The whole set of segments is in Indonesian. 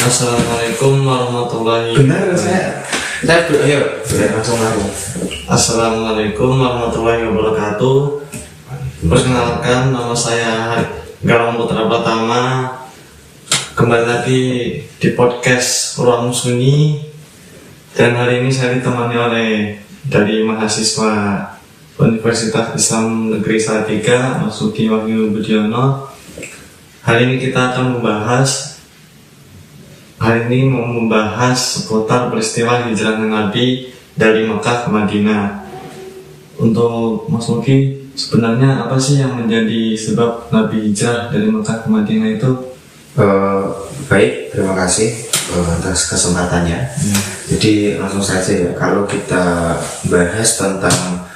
Assalamualaikum warahmatullahi Benar saya langsung langsung. Assalamualaikum warahmatullahi wabarakatuh. Perkenalkan, nama saya Galang Putra Pratama. Kembali lagi di podcast Ruang Sunyi. Dan hari ini saya ditemani oleh dari mahasiswa Universitas Islam Negeri Salatiga, Mas Sugi Wahyu Budiono. Hari ini kita akan membahas seputar peristiwa hijrah Nabi dari Mekah ke Madinah. Untuk Mas Mugi, sebenarnya apa sih yang menjadi sebab Nabi hijrah dari Mekah ke Madinah itu? Baik, terima kasih atas kesempatannya. Jadi langsung saja ya, kalau kita bahas tentang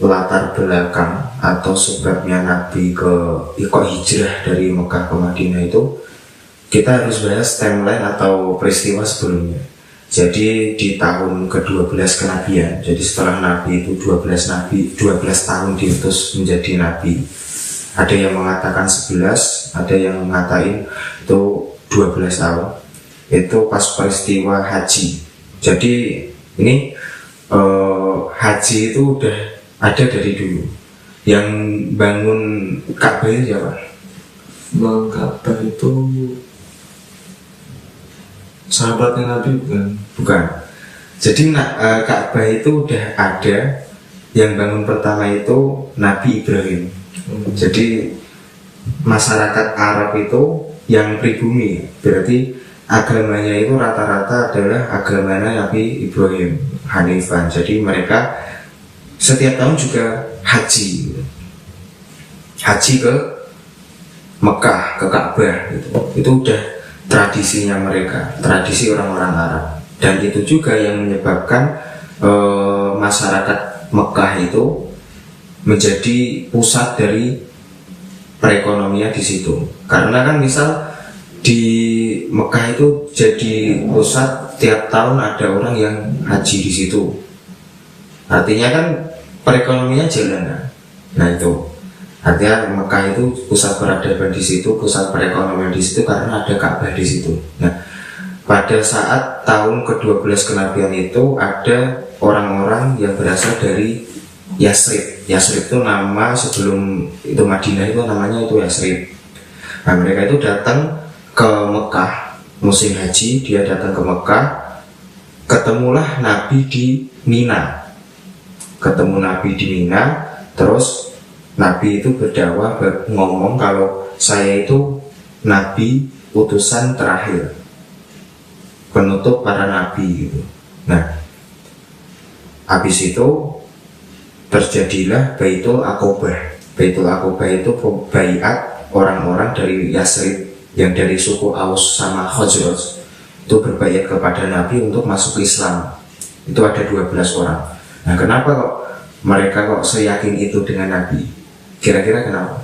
latar belakang atau sebabnya Nabi kok hijrah dari Mekah ke Madinah itu, kita harus bahas timeline atau peristiwa sebelumnya. Jadi di tahun ke-12 kenabian, jadi setelah Nabi itu 12 tahun diutus menjadi Nabi. Ada yang mengatakan 11, ada yang mengatakan itu 12 tahun. Itu pas peristiwa haji. Jadi ini haji itu udah ada dari dulu. Yang bangun Ka'bah itu siapa? Bangun Ka'bah itu sahabatnya Nabi bukan. Jadi Ka'bah itu udah ada. Yang bangun pertama itu Nabi Ibrahim. Jadi masyarakat Arab itu yang pribumi, berarti agamanya itu rata-rata adalah agamanya Nabi Ibrahim, Hanifan. Jadi mereka setiap tahun juga haji ke Mekah, ke Ka'bah gitu. Itu udah tradisinya mereka, tradisi orang-orang Arab. Dan itu juga yang menyebabkan masyarakat Mekah itu menjadi pusat dari perekonomian di situ. Karena kan misal di Mekah itu jadi pusat, tiap tahun ada orang yang haji di situ. Artinya kan perekonomian jalan. Nah itu artinya Mekah itu pusat peradaban di situ, pusat perekonomian di situ karena ada Ka'bah di situ. Nah, pada saat tahun ke-12 kenabian itu ada orang-orang yang berasal dari Yasrib. Yasrib itu nama sebelum itu Madinah itu namanya itu Yasrib. Nah, mereka itu datang ke Mekah musim haji, dia datang ke Mekah, ketemulah Nabi di Mina. Ketemu Nabi di Mina, terus Nabi itu berdakwah, ngomong kalau saya itu Nabi utusan terakhir, penutup para Nabi gitu. Nah, habis itu terjadilah Baitul Aqobah. Baitul Aqobah itu baiat orang-orang dari Yasrib yang dari suku Aus sama Khazraj itu berbaiat kepada Nabi untuk masuk Islam. Itu ada 12 orang. Nah, kenapa kok mereka kok seyakin itu dengan Nabi? Kira-kira kenapa?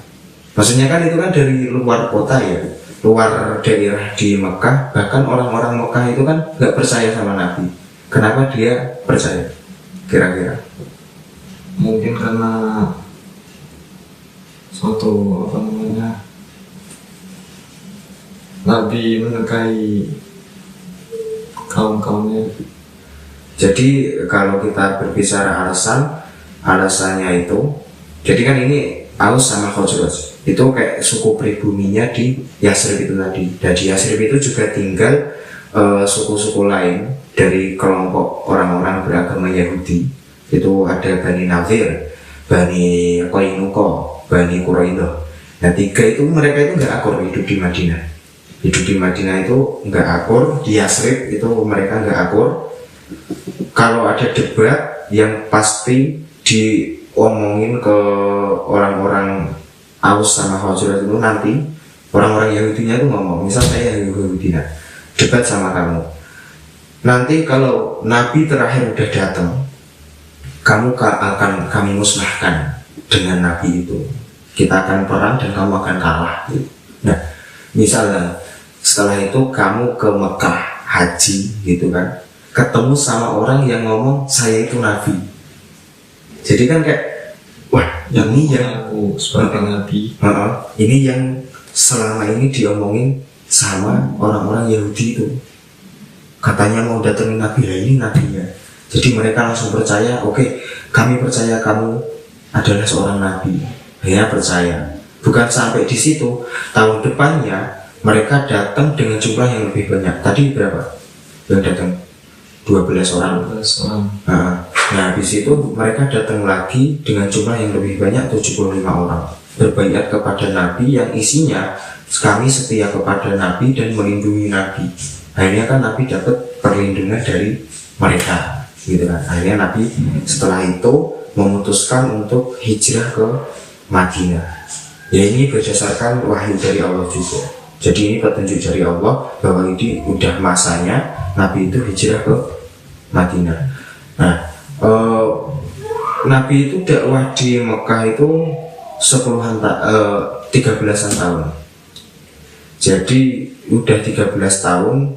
Maksudnya kan itu kan dari luar kota ya, luar daerah di Mekah. Bahkan orang-orang Mekah itu kan nggak percaya sama Nabi. Kenapa dia percaya? Kira-kira? Mungkin karena suatu Nabi menyukai kaum-kaumnya. Jadi kalau kita berbicara alasannya itu, jadi kan ini Aus sama Khazraj itu kayak suku pribuminya di Yasrib itu tadi. Dan di Yasrib itu juga tinggal suku-suku lain dari kelompok orang-orang beragama Yahudi. Itu ada Bani Nadir, Bani Qainuqa, Bani Quraidah. Nah, tiga itu mereka itu nggak akur hidup di Madinah. Hidup di Madinah itu nggak akur, di Yasrib itu mereka nggak akur. Kalau ada debat yang pasti diomongin ke orang-orang Aus sama Khazraj itu, nanti orang-orang Yahudinya itu ngomong, misal saya Yahudi, debat sama kamu. Nanti kalau Nabi terakhir udah datang, kamu akan kami musnahkan dengan Nabi itu. Kita akan perang dan kamu akan kalah. Nah, misalnya setelah itu kamu ke Mekah haji gitu kan, ketemu sama orang yang ngomong saya itu Nabi. Jadi kan kayak, wah, ini yang aku sebagai Nabi. Ini yang selama ini diomongin sama orang-orang Yahudi itu. Katanya mau datengin Nabi, lah ini nabinya. Jadi mereka langsung percaya, oke, kami percaya kamu adalah seorang nabi. Ya percaya. Bukan sampai di situ, tahun depannya mereka datang dengan jumlah yang lebih banyak. Tadi berapa yang datang? 12 orang. 12 orang. Nah habis itu mereka datang lagi dengan jumlah yang lebih banyak, 75 orang. Berbaiat kepada Nabi yang isinya kami setia kepada Nabi dan melindungi Nabi. Akhirnya kan Nabi dapat perlindungan dari mereka, gitu kan. Akhirnya Nabi setelah itu memutuskan untuk hijrah ke Madinah. Ya ini berdasarkan wahyu dari Allah juga. Jadi ini petunjuk dari Allah bahwa ini udah masanya Nabi itu hijrah ke Madinah. Nah, Nabi itu dakwah di Mekah itu 13-an tahun. Jadi udah 13 tahun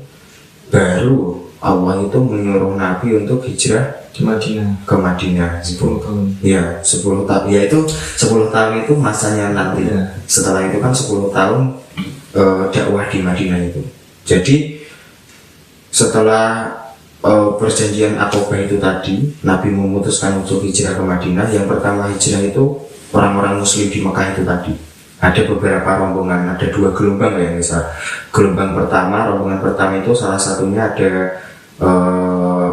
baru Allah itu menyuruh Nabi untuk hijrah Di Madinah. ke Madinah. 10 tahun. Ya 10 tahun. Ya itu 10 tahun itu masanya nanti. Ya. Setelah itu kan 10 tahun dakwah di Madinah itu. Jadi setelah perjanjian Aqabah itu tadi, Nabi memutuskan untuk hijrah ke Madinah. Yang pertama hijrah itu orang-orang Muslim di Mekah itu tadi. Ada beberapa rombongan, ada 2 gelombang ya misal. Rombongan pertama itu salah satunya ada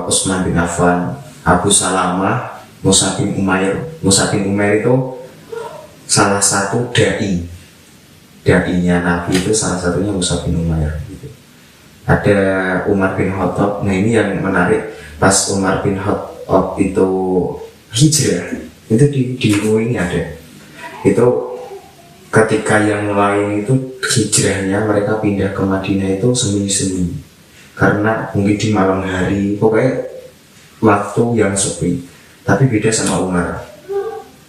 Utsman bin Affan, Abu Salamah, Mus'ab bin Umair. Mus'ab bin Umair itu salah satu dai-nya Nabi itu salah satunya Mus'ab bin Umair. Gitu. Ada Umar bin Khattab. Nah ini yang menarik, pas Umar bin Khattab itu hijrah, itu di ini ada. Itu ketika yang lain itu hijrahnya mereka pindah ke Madinah itu sembunyi-sembunyi, karena mungkin di malam hari, pokoknya waktu yang sepi. Tapi beda sama Umar,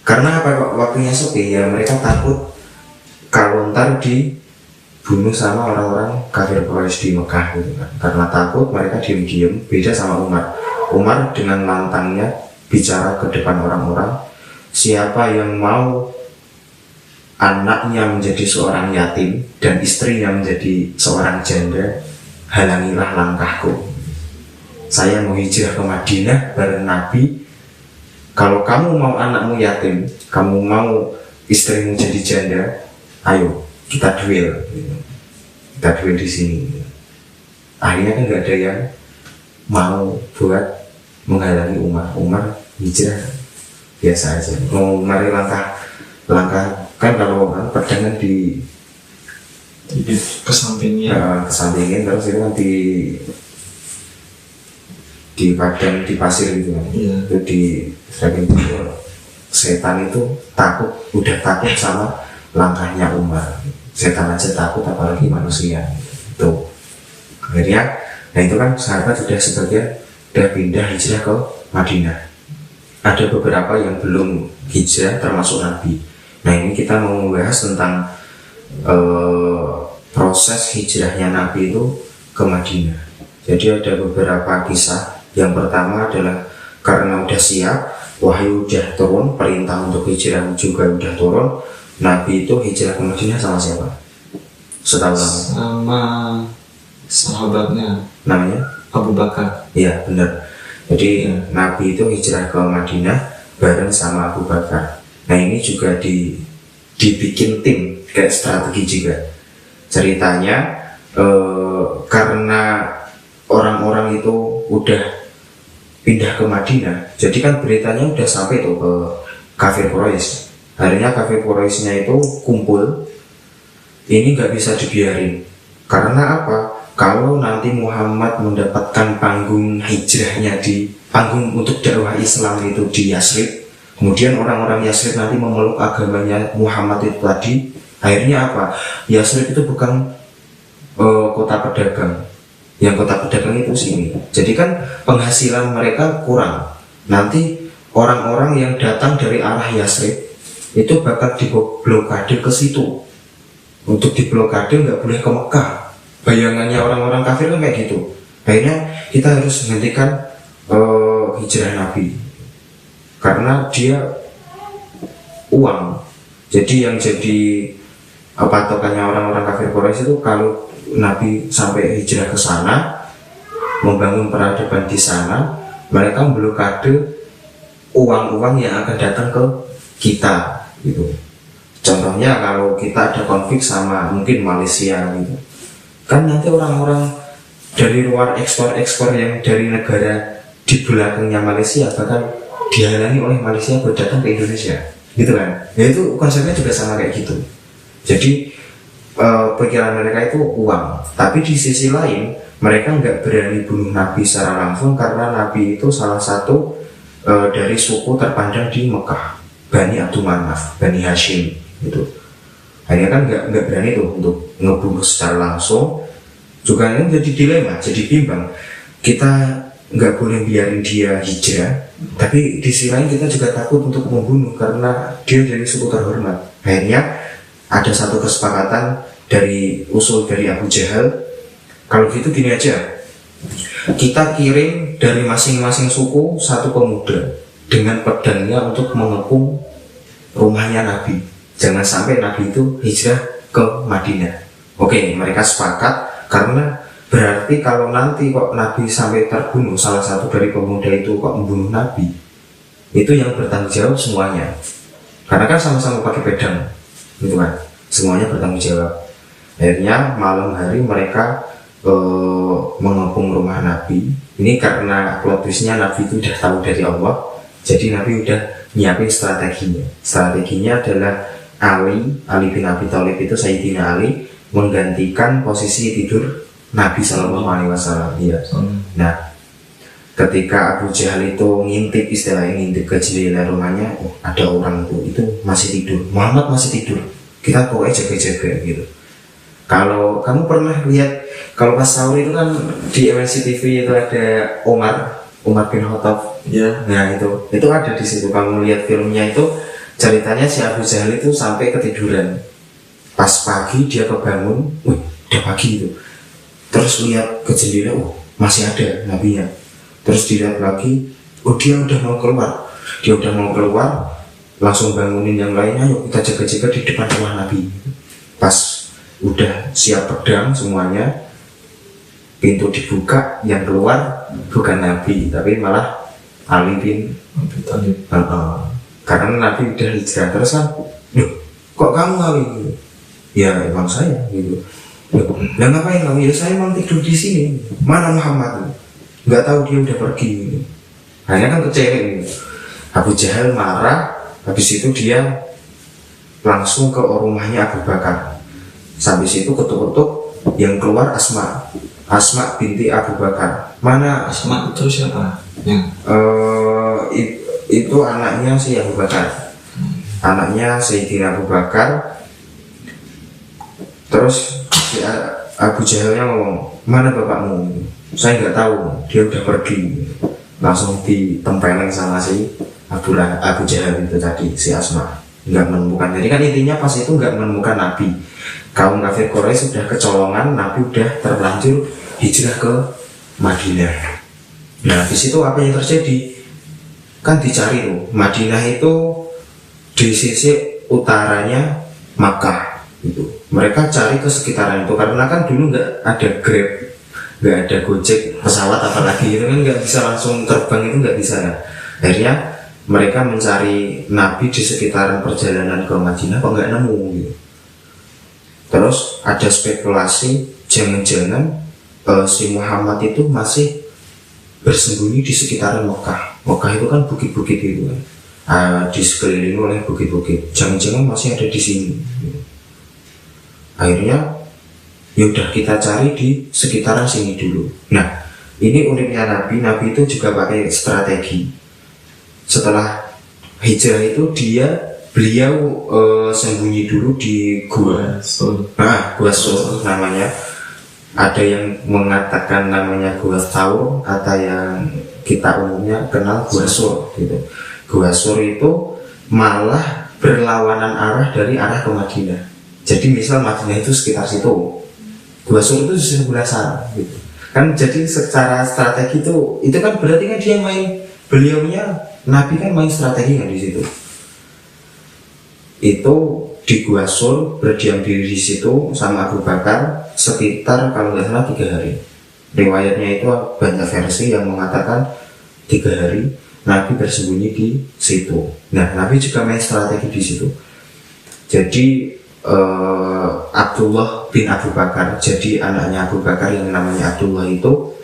karena apa waktunya sepi ya, mereka takut kalau ntar dibunuh sama orang-orang kafir Quraisy di Mekah gitu kan. Karena takut mereka diam-diam. Beda sama Umar dengan lantangnya bicara ke depan orang-orang, siapa yang mau anaknya menjadi seorang yatim dan istrinya menjadi seorang janda, halangilah langkahku. Saya mau hijrah ke Madinah bareng Nabi. Kalau kamu mau anakmu yatim, kamu mau istrimu jadi janda, ayo kita duel. Kita duel di sini. Akhirnya kan nggak ada yang mau buat menghalangi Umar. Umar hijrah biasa aja. Mau mari langkah kan kalau pedangan di kesampingin terus itu kan di padang di pasir gitu kan. Itu di saking setan itu udah takut sama langkahnya Umar. Setan aja takut apalagi manusia. Tuh akhirnya, nah itu kan sahabat sudah pindah hijrah ke Madinah. Ada beberapa yang belum hijrah termasuk Nabi. Nah ini kita mau membahas tentang proses hijrahnya Nabi itu ke Madinah. Jadi ada beberapa kisah. Yang pertama adalah karena udah siap, wahyu udah turun, perintah untuk hijrah juga udah turun. Nabi itu hijrah ke Madinah sama siapa? Setahu kamu? Sama sahabatnya. Namanya? Abu Bakar. Iya benar. Jadi Nabi itu hijrah ke Madinah bareng sama Abu Bakar. Nah ini juga dibikin tim kayak strategi juga. Ceritanya karena orang-orang itu udah pindah ke Madinah, jadi kan beritanya udah sampai tuh ke kafir Quraisy. Akhirnya kafir Quraisynya itu kumpul. Ini nggak bisa dibiarin. Karena apa? Kalau nanti Muhammad mendapatkan panggung hijrahnya di panggung untuk dakwah Islam itu di Yasrib, kemudian orang-orang Yasrib nanti memeluk agamanya Muhammad itu tadi, akhirnya apa? Yasrib itu bukan kota pedagang. Yang kota pedagang itu sini. Jadi kan penghasilan mereka kurang. Nanti orang-orang yang datang dari arah Yasrib itu bakal diblokade ke situ. Untuk diblokade nggak boleh ke Mekah. Bayangannya orang-orang kafir kan kayak gitu. Akhirnya kita harus menghentikan hijrah Nabi. Karena dia uang. Jadi yang jadi patokannya orang-orang kafir Quraisy itu kalau Nabi sampai hijrah ke sana, membangun peradaban di sana, mereka memblokade uang-uang yang akan datang ke kita gitu. Contohnya kalau kita ada konflik sama mungkin Malaysia gitu, kan nanti orang-orang dari luar ekspor yang dari negara di belakangnya Malaysia bahkan dihalangi oleh Malaysia buat datang ke Indonesia gitu kan. Ya itu konsepnya juga sama kayak gitu. Jadi pikiran mereka itu uang, tapi di sisi lain mereka nggak berani bunuh Nabi secara langsung karena Nabi itu salah satu dari suku terpandang di Mekah, Bani Abdul Manaf, Bani Hashim gitu. Hanya kan nggak berani tuh untuk ngebunuh secara langsung. Juga ini jadi dilema, jadi bimbang. Kita nggak boleh biarin dia hijrah, tapi di sisi lain kita juga takut untuk membunuh karena dia dari suku terhormat. Akhirnya ada satu kesepakatan dari usul dari Abu Jahal, kalau gitu gini aja, kita kirim dari masing-masing suku satu pemuda dengan pedangnya untuk mengepung rumahnya Nabi. Jangan sampai Nabi itu hijrah ke Madinah. Oke, mereka sepakat karena berarti kalau nanti kok Nabi sampai terbunuh, salah satu dari pemuda itu kok membunuh Nabi, itu yang bertanggung jawab semuanya. Karena kan sama-sama pakai pedang, gitu kan, semuanya bertanggung jawab. Akhirnya malam hari mereka mengepung rumah Nabi. Ini karena plot twistnya Nabi itu udah tahu dari Allah, jadi Nabi udah nyiapin strateginya. Strateginya adalah Ali bin Abi Thalib itu Sayyidina Ali menggantikan posisi tidur Nabi Shallallahu Alaihi Wasallam. Ya. Nah, ketika Abu Jahal itu ngintip, istilahnya ngintip ke jendela rumahnya, ada orang itu masih tidur, Muhammad masih tidur, kita pokoknya jaga-jaga gitu. Kalau kamu pernah lihat, kalau pas sahur itu kan di MNC TV itu ada Umar bin Khattab, ya. Nah itu ada di situ. Kamu lihat filmnya itu, ceritanya si Abu Jahal itu sampai ketiduran. Pas pagi dia kebangun, udah pagi itu. Terus lihat ke jendela, masih ada nabinya. Terus dilihat lagi, dia udah mau keluar, langsung bangunin yang lainnya, yuk kita jaga-jaga di depan rumah Nabi. Pas udah siap pedang semuanya, pintu dibuka, yang keluar bukan Nabi, tapi malah Ali bin Abi Thalib. Karena Nabi udah hijrah. Terus kan, kok kamu Ali? Ya emang saya gitu. Lah ngapain kamu? Ya saya mau tidur di sini. Mana Muhammad? Nggak tahu dia udah pergi gitu. Hanya kan kecewa gitu. Abu Jahal marah. Habis itu dia langsung ke rumahnya Abu Bakar. Sampai situ ketuk-ketuk, yang keluar Asma binti Abu Bakar. Mana Asma itu siapa? Ya. Itu anaknya si Abu Bakar. Anaknya Sayyidina Abu Bakar. Terus si Abu Jahalnya ngomong, mana bapakmu? Saya nggak tahu, dia udah pergi. Langsung ditempeleng sama si Abu Jahal itu tadi, si Asma. Nggak menemukan. Jadi kan intinya pas itu nggak menemukan Nabi. Kaum kafir Quraisy sudah kecolongan, Nabi udah terlanjur hijrah ke Madinah. Nah di situ apa yang terjadi? Kan dicari tuh, Madinah itu di sisi utaranya Makkah gitu. Mereka cari ke sekitaran itu karena kan dulu nggak ada Grab, nggak ada Gojek, pesawat apalagi itu kan nggak bisa langsung terbang, itu nggak bisa. Akhirnya mereka mencari Nabi di sekitaran perjalanan ke Madinah, kok nggak nemu gitu. Terus ada spekulasi jangan-jangan si Muhammad itu masih bersembunyi di sekitaran Mekah. Mekah itu kan bukit-bukit itu kan, di sekeliling oleh bukit-bukit. Jangan-jangan masih ada di sini gitu. Akhirnya yaudah kita cari di sekitaran sini dulu. Nah ini uniknya Nabi itu juga pakai strategi. Setelah hijrah itu beliau sembunyi dulu di Gua Sur. Gua Sur namanya. Ada yang mengatakan namanya Gua Thaur, kata yang kita umumnya kenal Gua Sur gitu. Gua Sur itu malah berlawanan arah dari arah ke Madinah. Jadi misal Madinah itu sekitar situ, Gua Sur itu di sebelah sana gitu. Kan jadi secara strategi itu kan berarti kan dia main, beliaunya Nabi kan main strategi kan di situ. Itu di Gua Sur, berdiam diri di situ sama Abu Bakar sekitar kalau nggak salah 3 hari. Riwayatnya itu banyak versi yang mengatakan 3 hari Nabi bersembunyi di situ. Nah, Nabi juga main strategi di situ. Jadi Abdullah bin Abu Bakar, jadi anaknya Abu Bakar yang namanya Abdullah itu,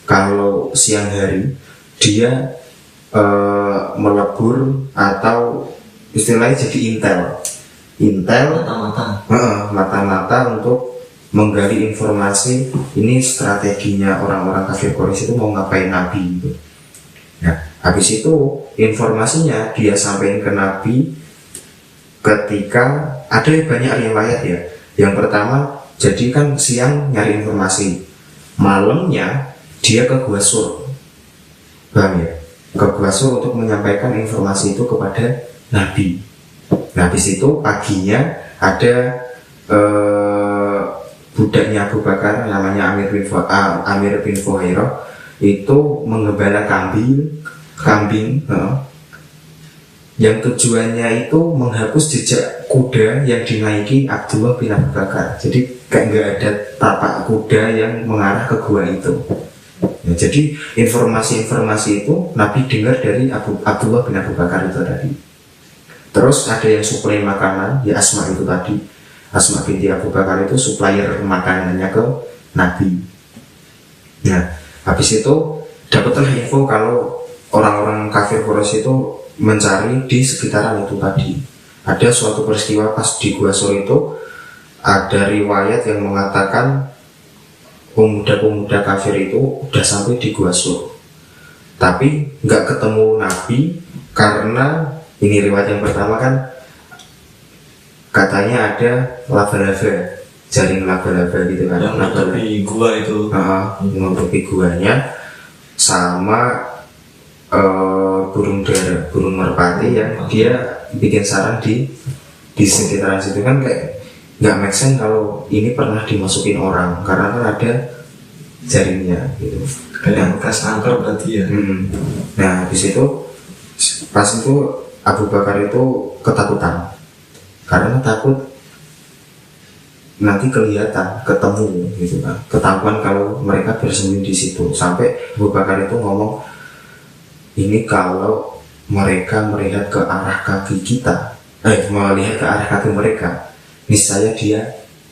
kalau siang hari dia melebur atau istilahnya jadi intel mata-mata untuk menggali informasi ini strateginya orang-orang kafir Quraisy itu mau ngapain Nabi gitu. Nah, habis itu informasinya dia sampaikan ke Nabi ketika ada banyak riwayat ya. Yang pertama, jadi kan siang nyari informasi, malamnya dia ke Gua Sur, paham ya? Ke Gua Sur untuk menyampaikan informasi itu kepada Nabi. Nah, habis itu paginya ada budaknya Abu Bakar namanya Amir bin Fuhairah itu menggembala kambing yang tujuannya itu menghapus jejak kuda yang dinaiki Abdullah bin Abu Bakar. Jadi kayak nggak ada tapak kuda yang mengarah ke gua itu. Ya, jadi informasi-informasi itu Nabi dengar dari Abdullah bin Abu Bakar itu tadi. Terus ada yang suplai makanan, ya Asma itu tadi. Asma binti Abu Bakar itu supplier makanannya ke Nabi. Nah, habis itu dapatlah info kalau orang-orang kafir Quraisy itu mencari di sekitaran itu tadi. Ada suatu peristiwa pas di Gua Sur itu, ada riwayat yang mengatakan pemuda-pemuda kafir itu udah sampai di Gua Sur, tapi nggak ketemu Nabi karena ini riwayat yang pertama kan katanya ada laba-laba, jaring laba-laba gitu kan, yang menutupi gua itu, menutupi guanya, sama burung dara, burung merpati yang dia bikin sarang di sekitaran situ kan. Kayak nggak make sense kalau ini pernah dimasukin orang karena kan ada jaringnya gitu, kayak bekas angker berarti ya. Nah, habis itu pas itu Abu Bakar itu ketakutan karena takut nanti kelihatan, ketemu gitu kan, ketahuan kalau mereka bersembunyi di situ. Sampai Abu Bakar itu ngomong, ini kalau mereka melihat ke arah kaki kita, melihat ke arah kaki mereka, niscaya dia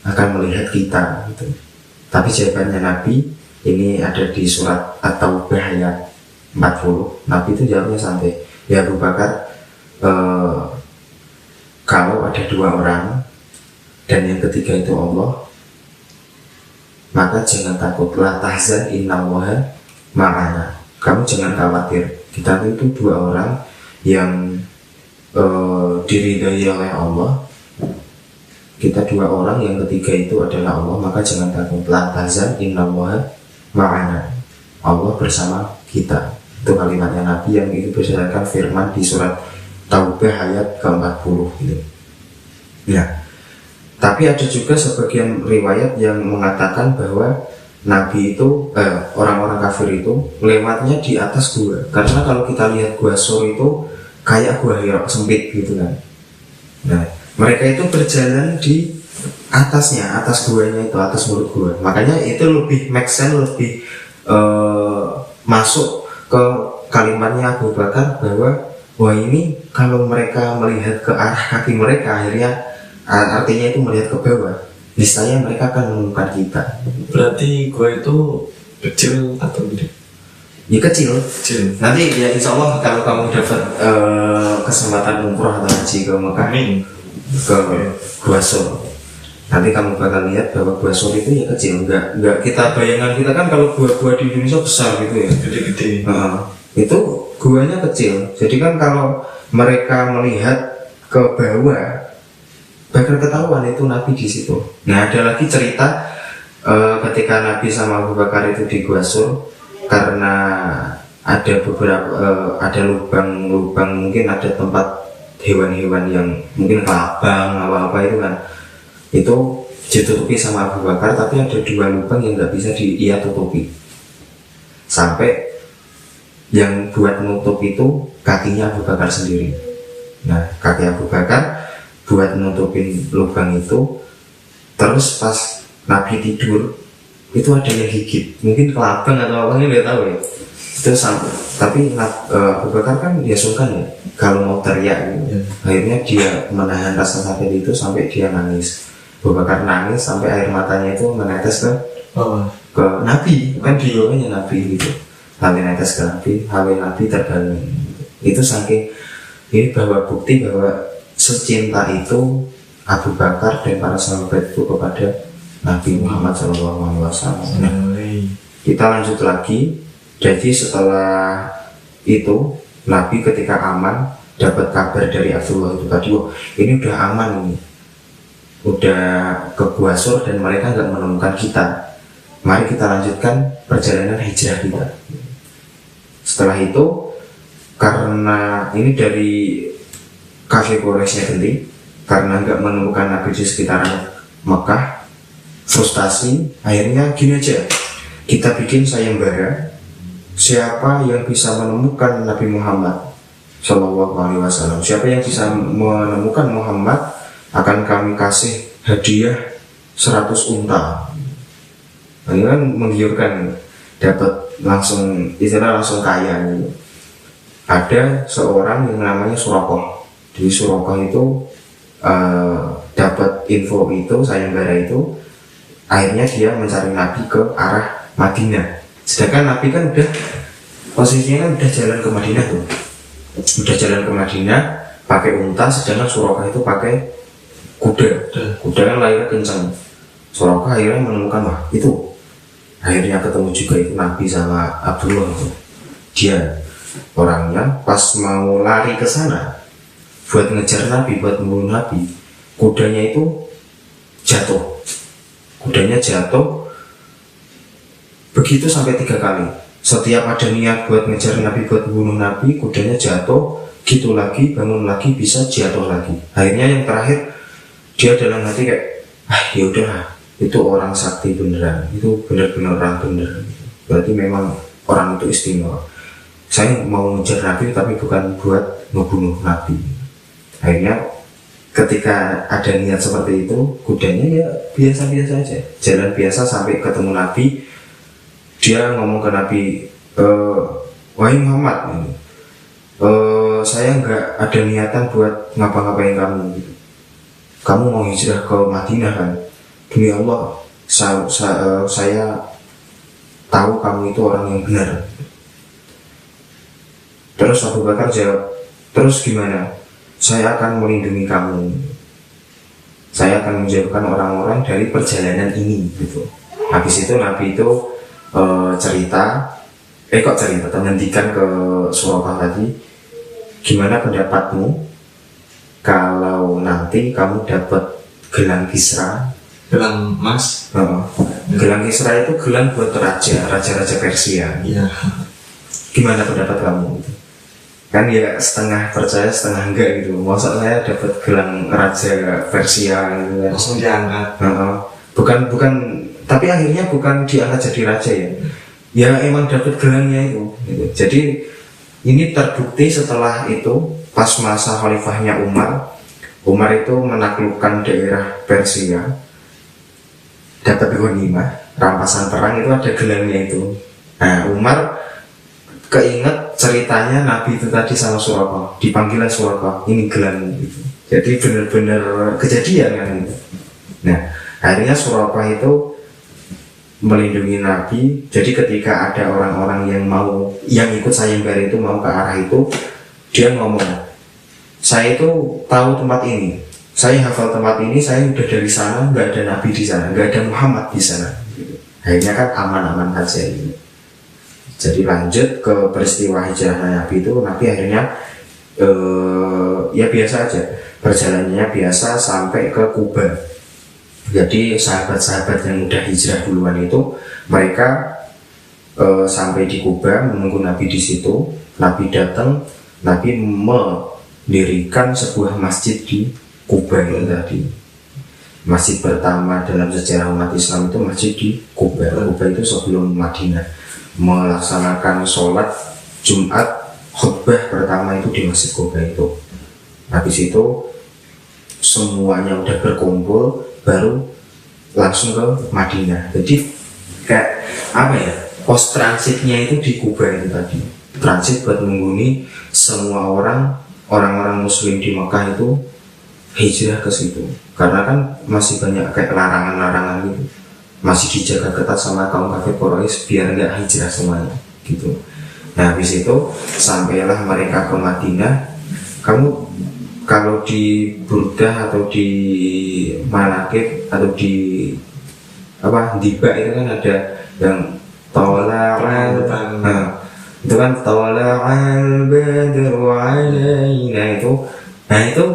akan melihat kita gitu. Tapi jawabannya Nabi ini ada di surat At-Taubah ayat 40. Nabi itu jawabnya santai, ya Abu Bakar, kalau ada 2 orang dan yang ketiga itu Allah, maka jangan takut, la tahzan innallaha ma'ana. Kamu jangan khawatir, kita itu 2 orang yang diridhai oleh Allah. Kita 2 orang, yang ketiga itu adalah Allah, maka jangan takut, la tahzan innallaha ma'ana. Allah bersama kita. Itu kalimatnya Nabi yang itu berdasarkan firman di surat Taubah ayat ke-40 gitu. Ya. Tapi ada juga sebagian riwayat yang mengatakan bahwa Nabi itu, orang-orang kafir itu lewatnya di atas gua. Karena kalau kita lihat Gua Sur itu kayak gua Hira, sempit gitu kan. Nah, mereka itu berjalan di atasnya, atas guanya itu, atas mulut gua. Makanya itu lebih make sense, lebih masuk ke kalimatnya Abu Bakar bahwa wah ini kalau mereka melihat ke arah kaki mereka, akhirnya artinya itu melihat ke bawah, niscaya mereka akan menemukan kita. Berarti gua itu kecil atau gede? Ya kecil. Nanti ya insya Allah kalau kamu dapat kesempatan umroh atau haji ke Mekah, ke Gua Sur, nanti kamu bakal lihat bahwa Gua Sur itu ya kecil. Enggak kita bayangan kita kan kalau gua-gua di Indonesia besar gitu ya, gede-gede. Itu guanya kecil. Jadi kan kalau mereka melihat ke bawah bakal ketahuan itu Nabi di situ. Nah, ada lagi cerita ketika Nabi sama Abu Bakar itu di Gua Sur, karena ada beberapa ada lubang-lubang, mungkin ada tempat hewan-hewan yang mungkin kelabang apa-apa itu kan, itu ditutupi sama Abu Bakar, tapi ada 2 lubang yang nggak bisa dia tutupi. Sampai yang buat menutup itu kakinya Abu Bakar sendiri. Nah, kaki Abu Bakar buat nutupin lubang itu. Terus pas Nabi tidur itu ada yang gigit, mungkin kelabang atau apa, nggak tahu ya. Itu tapi Abu Bakar kan dia sungkan ya kalau mau teriak gitu. Akhirnya dia menahan rasa sakit itu sampai dia nangis. Abu Bakar nangis sampai air matanya itu menetes ke Nabi, kan videonya Nabi gitu, sampai netes ke Nabi, Nabi terbangun. Itu saking ini bahwa bukti bahwa secinta itu Abu Bakar dan para sahabat itu kepada Nabi Muhammad SAW. Nah, kita lanjut lagi. Jadi setelah itu Nabi ketika aman dapat kabar dari Abdullah itu tadi, wah ini udah aman ini, udah ke Gua Sur dan mereka nggak menemukan kita. Mari kita lanjutkan perjalanan hijrah kita. Setelah itu karena ini dari kafir Quraisynya Genti, karena nggak menemukan Nabi di sekitaran Mekah, frustasi, akhirnya gini aja, kita bikin sayembara. Siapa yang bisa menemukan Nabi Muhammad Shallallahu Alaihi Wasallam, siapa yang bisa menemukan Muhammad, akan kami kasih hadiah 100 unta. Ini kan menggiurkan, dapat langsung istilah langsung kaya gitu. Ada seorang yang namanya Surakoh. Di Surakoh itu dapat info itu, sayembara itu, akhirnya dia mencari Nabi ke arah Madinah. Sedangkan Nabi kan udah posisinya kan udah jalan ke Madinah tuh, udah jalan ke Madinah pakai unta, sedangkan Surakoh itu pakai kuda kan larinya kencang. Surakoh akhirnya menemukan, wah itu akhirnya ketemu juga itu Nabi sama Abdullah itu. Dia orangnya pas mau lari ke sana buat ngejar Nabi, buat membunuh Nabi, kudanya itu jatuh. Begitu sampai 3 kali. Setiap ada niat buat ngejar Nabi, buat membunuh Nabi, kudanya jatuh, gitu lagi, bangun lagi, bisa jatuh lagi. Akhirnya yang terakhir dia dalam hati kayak, ya udahlah, itu orang sakti beneran, itu bener-bener orang bener. Berarti memang orang itu istimewa. Saya mau ngejar Nabi tapi bukan buat ngebunuh Nabi. Akhirnya ketika ada niat seperti itu, kudanya ya biasa-biasa aja, jalan biasa sampai ketemu Nabi. Dia ngomong ke Nabi, wahai Muhammad, saya nggak ada niatan buat ngapa-ngapain kamu gitu. Kamu mau hijrah ke Madinah kan? Demi Allah, saya tahu kamu itu orang yang benar. Terus Abu Bakar jawab, terus gimana? Saya akan melindungi kamu. Saya akan menjauhkan orang-orang dari perjalanan ini gitu. Habis itu Nabi itu menghentikan ke Surakoh tadi, gimana pendapatmu kalau nanti kamu dapat gelang Kisra? Gelang emas. Gelang Kisra itu gelang buat raja-raja Persia. Iya. Gimana pendapat kamu? Kan ya setengah percaya setengah enggak gitu. Masa saya dapat gelang raja Persia gitu kan? Langsung diangkat. Bukan, tapi akhirnya bukan diangkat jadi raja ya. Ya emang dapat gelangnya itu. Gitu. Jadi ini terbukti setelah itu pas masa khalifahnya Umar itu menaklukkan daerah Persia, dapat ghanimah, rampasan perang itu ada gelangnya itu. Nah Umar keinget ceritanya Nabi itu tadi sama Surakoh, dipanggilnya Surakoh, ini gelang gitu. Jadi benar-benar kejadian kan gitu. Nah akhirnya Surakoh itu melindungi Nabi. Jadi ketika ada orang-orang yang ikut sayembara itu mau ke arah itu, dia ngomong, saya itu tahu tempat ini, saya hafal tempat ini, saya udah dari sana, nggak ada Nabi di sana, nggak ada Muhammad di sana gitu. Akhirnya kan aman-aman aja gitu. Jadi lanjut ke peristiwa hijrah Nabi itu, Nabi akhirnya ya biasa aja, perjalanannya biasa sampai ke Kuba. Jadi sahabat-sahabat yang udah hijrah duluan itu, mereka sampai di Kuba menunggu Nabi di situ. Nabi datang, Nabi mendirikan sebuah masjid di Kuba itu tadi. Masjid pertama dalam sejarah umat Islam itu masjid di Kuba. Kuba itu sebelum Madinah. Melaksanakan sholat Jumat khutbah pertama itu di Masjid Kuba itu. Habis itu semuanya udah berkumpul baru langsung ke Madinah. Jadi kayak apa ya, pos transitnya itu di Kuba itu tadi, transit buat mengunjungi semua orang-orang muslim di Mekah itu hijrah ke situ, karena kan masih banyak kayak larangan-larangan gitu, masih dijaga ketat sama kaum kafir Quraisy biar nggak hijrah semuanya gitu. Nah habis itu sampailah mereka ke Madinah. Kamu kalau di Burdah atau di Manaqib atau di apa Diba itu kan ada yang tola'al, itu kan tola'al badru alaina itu. Nah itu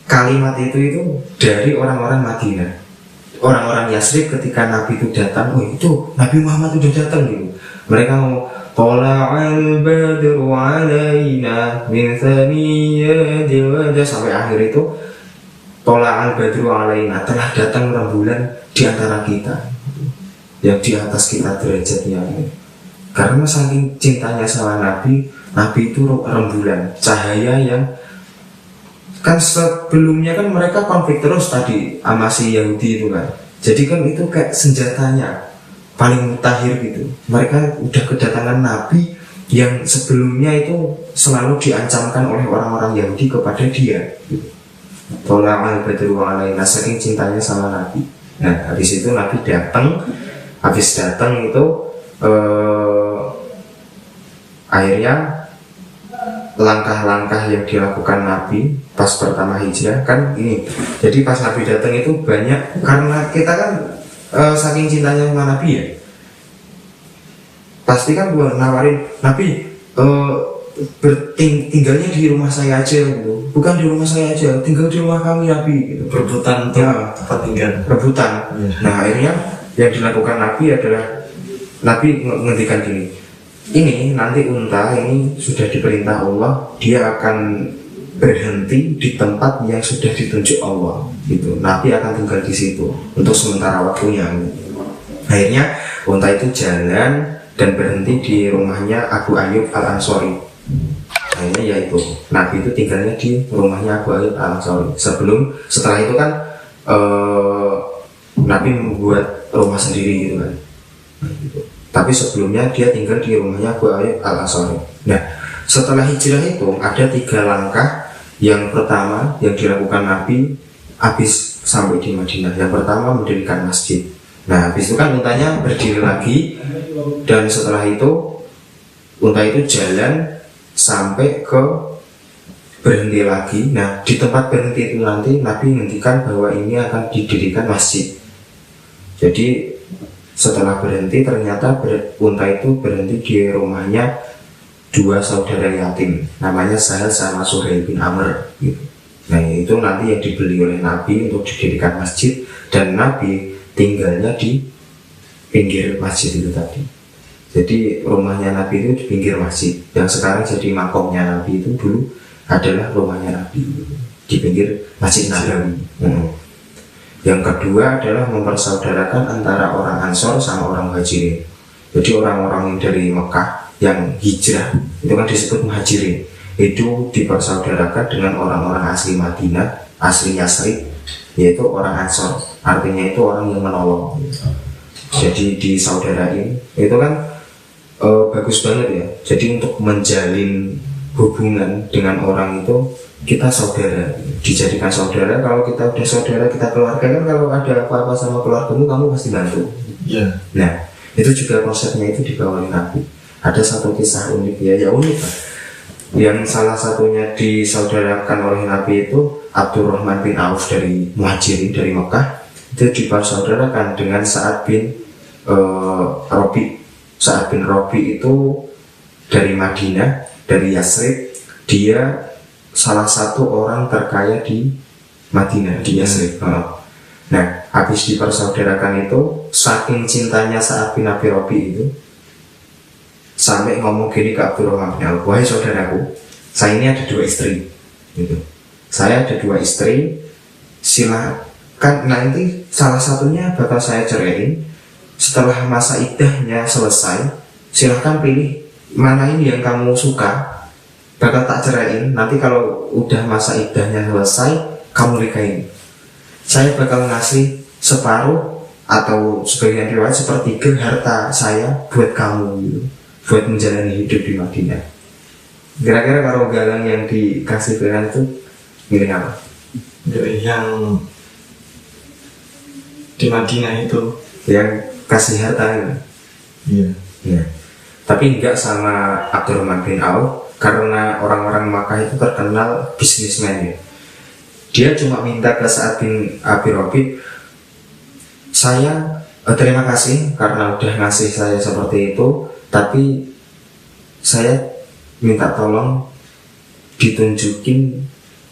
kalimat itu dari orang-orang Madinah, orang-orang Yasrib ketika Nabi itu datang, oh itu Nabi Muhammad itu datang gitu. Mereka ngomong tola'al badru alaina min thaniyyatil wada, sampai akhir itu tola'al badru alaina, telah datang rembulan di antara kita, yang di atas kita derajatnya. Karena saking cintanya sama Nabi itu rembulan, cahaya yang kan sebelumnya kan mereka konflik terus tadi sama si Yahudi itu kan. Jadi kan itu kayak senjatanya paling mutakhir gitu. Mereka udah kedatangan Nabi yang sebelumnya itu selalu diancamkan oleh orang-orang Yahudi kepada dia gitu. Tola'al badru alaina, saking cintanya sama Nabi. Nah habis itu Nabi datang, habis datang itu akhirnya langkah-langkah yang dilakukan Nabi pas pertama hijrah kan ini. Jadi pas Nabi datang itu banyak, karena kita kan saking cintanya sama Nabi ya, pasti kan gua nawarin Nabi tinggalnya di rumah saya aja gitu. Bukan di rumah saya aja, tinggal di rumah kami Nabi gitu. Rebutan untuk tempat tinggal. Rebutan. Nah akhirnya yang dilakukan Nabi adalah Nabi menghentikan gini, ini nanti unta ini sudah diperintah Allah, dia akan berhenti di tempat yang sudah ditunjuk Allah gitu. Nabi akan tinggal di situ untuk sementara waktunya. Akhirnya unta itu jalan dan berhenti di rumahnya Abu Ayyub Al-Ansari. Akhirnya yaitu Nabi itu tinggalnya di rumahnya Abu Ayyub Al-Ansari. Setelah itu kan Nabi membuat rumah sendiri gitu kan. Tapi sebelumnya dia tinggal di rumahnya Abu Ayyub Al-Ansari. Nah setelah hijrah itu ada 3 langkah. Yang pertama yang dilakukan Nabi habis sampai di Madinah, yang pertama mendirikan masjid. Nah habis itu kan untanya berdiri lagi, dan setelah itu unta itu jalan sampai ke berhenti lagi. Nah di tempat berhenti itu nanti Nabi menghentikan bahwa ini akan didirikan masjid. Jadi setelah berhenti ternyata unta itu berhenti di rumahnya 2 saudara yatim, namanya Sahal sama Suhail bin Amr gitu. Nah itu nanti yang dibeli oleh Nabi untuk didirikan masjid, dan Nabi tinggalnya di pinggir masjid itu tadi. Jadi rumahnya Nabi itu di pinggir masjid, yang sekarang jadi makomnya Nabi itu dulu adalah rumahnya Nabi di pinggir Masjid Nabawi. Yang kedua adalah mempersaudarakan antara orang Ansor sama orang Muhajirin. Jadi orang-orang yang dari Mekah yang hijrah itu kan disebut muhajirin, itu dipersaudarakan dengan orang-orang asli Madinah, asli Yasrib, yaitu orang Ansor, artinya itu orang yang menolong. Jadi disaudarain itu kan bagus banget ya. Jadi untuk menjalin hubungan dengan orang itu kita saudara, dijadikan saudara. Kalau kita udah saudara, kita keluarga kan, kalau ada apa-apa sama keluargamu kamu pasti bantu. Nah itu juga konsepnya itu dibawa oleh Nabi. Ada satu kisah unik ya unik lah. Yang salah satunya disaudarakan oleh Nabi itu Abdurrahman bin Auf dari Muhajirin dari Mekah, itu dipersaudarakan dengan Sa'ad bin Robi. Sa'ad bin Robi itu dari Madinah, dari Yasrib. Dia salah satu orang terkaya di Madinah, di Yasrib. Nah habis dipersaudarakan itu, saking cintanya Sa'ad bin Abi Robi itu sampai ngomong gini ke Abdurrahman bin Auf, wahai saudaraku, saya ini ada 2 istri gitu. Saya ada 2 istri, silakan nanti salah satunya bakal saya ceraiin. Setelah masa iddahnya selesai, silahkan pilih mana ini yang kamu suka, bakal tak ceraiin. Nanti kalau udah masa iddahnya selesai, kamu nikahin, saya bakal ngasih separuh atau sebagian riwayat sepertiga harta saya buat kamu gitu, buat menjalani hidup di Madinah. Kira-kira kalau Galang yang dikasih pilihan itu milih apa? Yang di Madinah itu. Yang kasih harta gitu. Iya. Ya. Tapi enggak sama Abdurrahman bin Auf, karena orang-orang Makkah itu terkenal bisnismen ya. Dia cuma minta ke Sa'ad bin Abi Rabi, saya terima kasih karena udah ngasih saya seperti itu, tapi saya minta tolong ditunjukin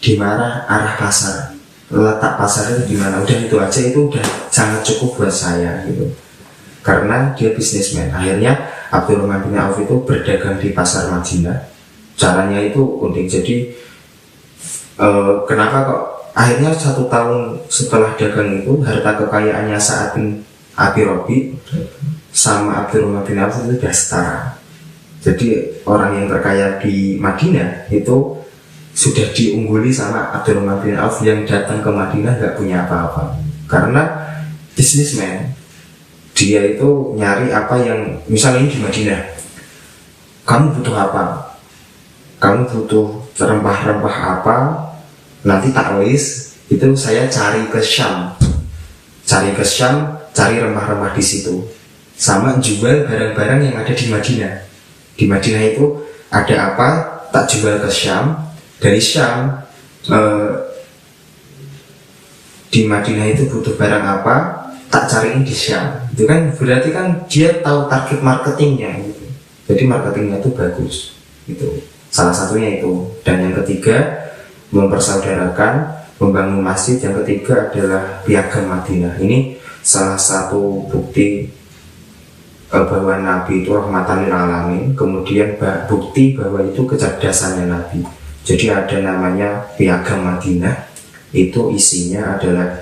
di mana arah pasar, letak pasarnya di mana. Udah itu aja, itu udah sangat cukup buat saya gitu. Karena dia bisnismen. Akhirnya Abdurrahman bin Auf itu berdagang di pasar Madinah. Caranya itu unik. Jadi kenapa kok akhirnya 1 tahun setelah dagang itu harta kekayaannya Sa'ad bin Abi Rabi sama Abdurrahman bin Auf itu sudah setara. Jadi orang yang terkaya di Madinah itu sudah diungguli sama Abdurrahman bin Auf yang datang ke Madinah gak punya apa-apa. Karena bisnismen, dia itu nyari apa yang, misalnya di Madinah, kamu butuh apa? Kamu butuh rempah-rempah apa? Nanti tak list, itu saya cari ke Syam, cari rempah-rempah di situ, sama jual barang-barang yang ada di Madinah. Di Madinah itu ada apa? Tak jual ke Syam. Dari Syam di Madinah itu butuh barang apa? Tak cariin di Syam. Itu kan berarti kan dia tahu target marketingnya gitu. Jadi marketingnya itu bagus gitu. Salah satunya itu. Dan yang ketiga, mempersaudarakan, membangun masjid. Yang ketiga adalah piagam Madinah. Ini salah satu bukti bahwa Nabi itu rahmatan lil alamin. Kemudian bukti bahwa itu kecerdasannya Nabi. Jadi ada namanya piagam Madinah. Itu isinya adalah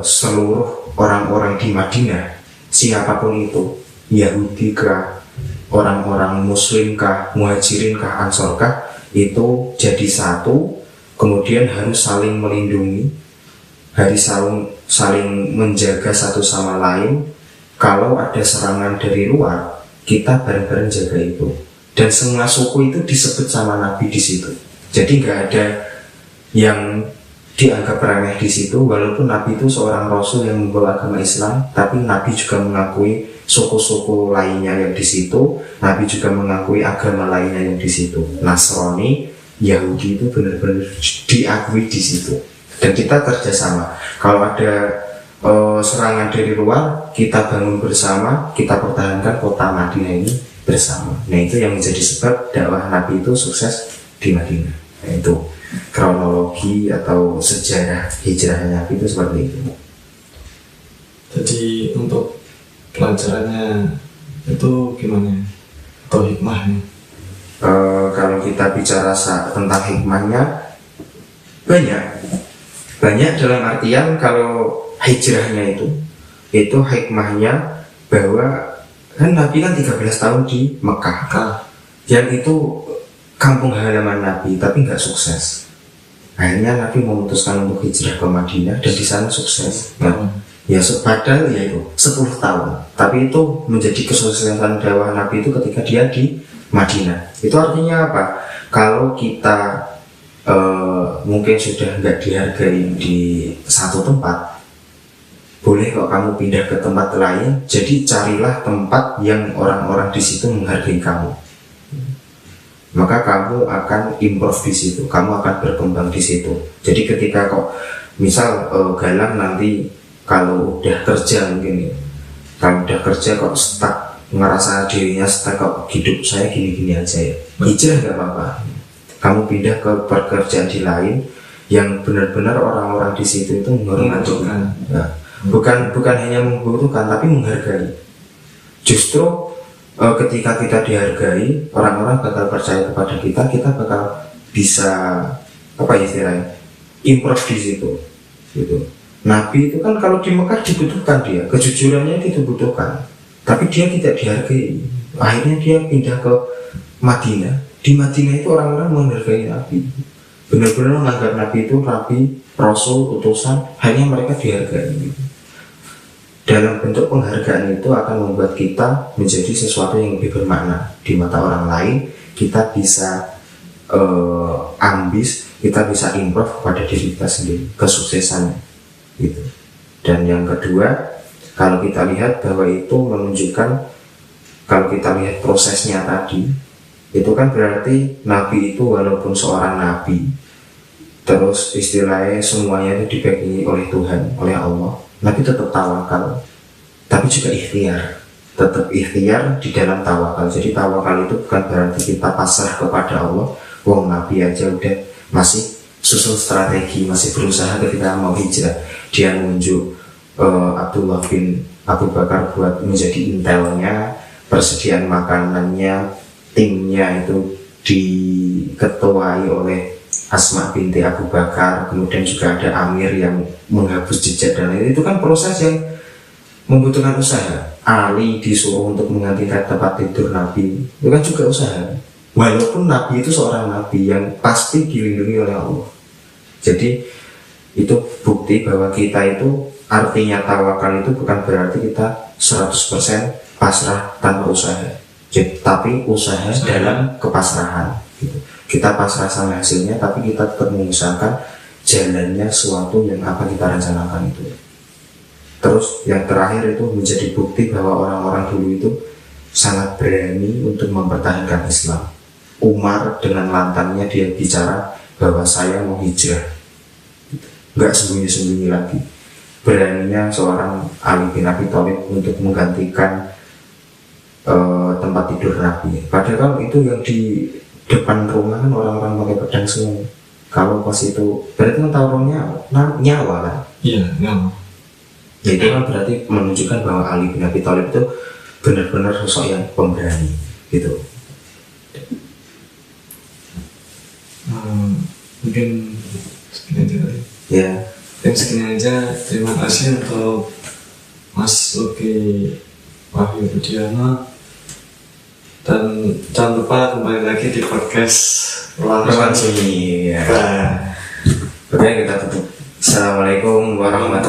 seluruh orang-orang di Madinah, siapapun itu, Yahudi kah, orang-orang Muslim kah, Muhajirin kah, Ansor kah, itu jadi satu, kemudian harus saling melindungi, harus saling menjaga satu sama lain. Kalau ada serangan dari luar, kita bareng-bareng jaga itu. Dan semua suku itu disebut sama Nabi di situ. Jadi nggak ada yang dianggap remeh di situ, walaupun Nabi itu seorang Rasul yang membawa agama Islam, tapi Nabi juga mengakui suku-suku lainnya yang di situ. Nabi juga mengakui agama lainnya yang di situ. Nasrani, Yahudi itu benar-benar diakui di situ. Dan kita kerjasama. Kalau ada serangan dari luar, kita bangun bersama, kita pertahankan kota Madinah ini bersama. Nah itu yang menjadi sebab dakwah Nabi itu sukses di Madinah. Nah itu kronologi atau sejarah hijrahnya Nabi itu seperti itu. Jadi untuk pelajarannya itu gimana? Atau hikmahnya? Kalau kita bicara tentang hikmahnya, banyak dalam artian kalau hijrahnya itu hikmahnya bahwa kan Nabi kan 13 tahun di Mekah, yang itu kampung halaman Nabi, tapi nggak sukses. Akhirnya Nabi memutuskan untuk hijrah ke Madinah dan di sana sukses. Nah, ya padahal ya itu 10 tahun, tapi itu menjadi kesuksesan dakwah Nabi itu ketika dia di Madinah. Itu artinya apa? Kalau kita mungkin sudah nggak dihargai di satu tempat, boleh kok kamu pindah ke tempat lain. Jadi carilah tempat yang orang-orang di situ menghargai kamu. Maka kamu akan improve di situ, kamu akan berkembang di situ. Jadi ketika kok misal Galang nanti kalau udah kerja mungkin ya, kalau udah kerja kok stuck, ngerasa dirinya stuck, kok hidup saya gini-gini aja ya, hijrah gak apa-apa. Kamu pindah ke pekerjaan di lain yang benar-benar orang-orang di situ itu menghormati, nah, bukan hanya membutuhkan tapi menghargai. Justru ketika kita dihargai, orang-orang bakal percaya kepada kita bakal bisa apa istilahnya, improve di situ. Gitu. Nabi itu kan kalau di Mekah dibutuhkan dia, kejujurannya itu dibutuhkan, tapi dia tidak dihargai. Akhirnya dia pindah ke Madinah. Di Madinah itu orang-orang menghargai Nabi. benar-benar menganggap Nabi itu Nabi, Rasul, utusan, hanya mereka dihargai gitu. Dalam bentuk penghargaan itu akan membuat kita menjadi sesuatu yang lebih bermakna di mata orang lain. Kita bisa ambis, kita bisa improve pada diri kita sendiri, kesuksesannya gitu. Dan yang kedua, kalau kita lihat bahwa itu menunjukkan, kalau kita lihat prosesnya tadi, itu kan berarti Nabi itu walaupun seorang Nabi, terus istilahnya semuanya itu dibagi oleh Tuhan, oleh Allah, Nabi tetap tawakal, tapi juga ikhtiar, tetap ikhtiar di dalam tawakal. Jadi tawakal itu bukan berarti kita pasrah kepada Allah. Wong Nabi aja udah masih susun strategi, masih berusaha ketika mau hijrah, dia nunjuk Abdullah bin Abu Bakar buat menjadi intelnya, persediaan makanannya, timnya itu diketuai oleh Asma binti Abu Bakar, kemudian juga ada Amir yang menghapus jejak dan lain. Itu kan proses yang membutuhkan usaha. Ali disuruh untuk menggantikan tempat tidur Nabi, itu kan juga usaha. Walaupun Nabi itu seorang Nabi yang pasti dilindungi oleh Allah. Jadi itu bukti bahwa kita itu, artinya tawakal itu bukan berarti kita 100% pasrah tanpa usaha, tapi usaha dalam kepasrahan gitu. Kita pasrah sama hasilnya, tapi kita tetap mengusahakan jalannya suatu yang apa kita rencanakan itu. Terus yang terakhir itu menjadi bukti bahwa orang-orang dulu itu sangat berani untuk mempertahankan Islam. Umar dengan lantangnya dia bicara bahwa saya mau hijrah, nggak sembunyi-sembunyi lagi. Beraninya seorang Ali bin Abi Thalib untuk menggantikan tempat tidur Nabi. Padahal itu yang di depan rumah kan orang-orang pakai pedang semua. Kalau pas itu berarti kan taruhnya nyawa kan? Iya, nyawa. Ya itu kan berarti menunjukkan bahwa Ali bin Abi Thalib itu benar-benar sosok yang pemberani gitu. Mungkin segini aja kali. Ya. Dan segini aja. Terima kasih untuk Mas Luki Wahyu Budiana. Dan jangan lupa kembali lagi di podcast Lawan Sunyi ya. Nah. Oke, kita tutup. Assalamualaikum warahmatullahi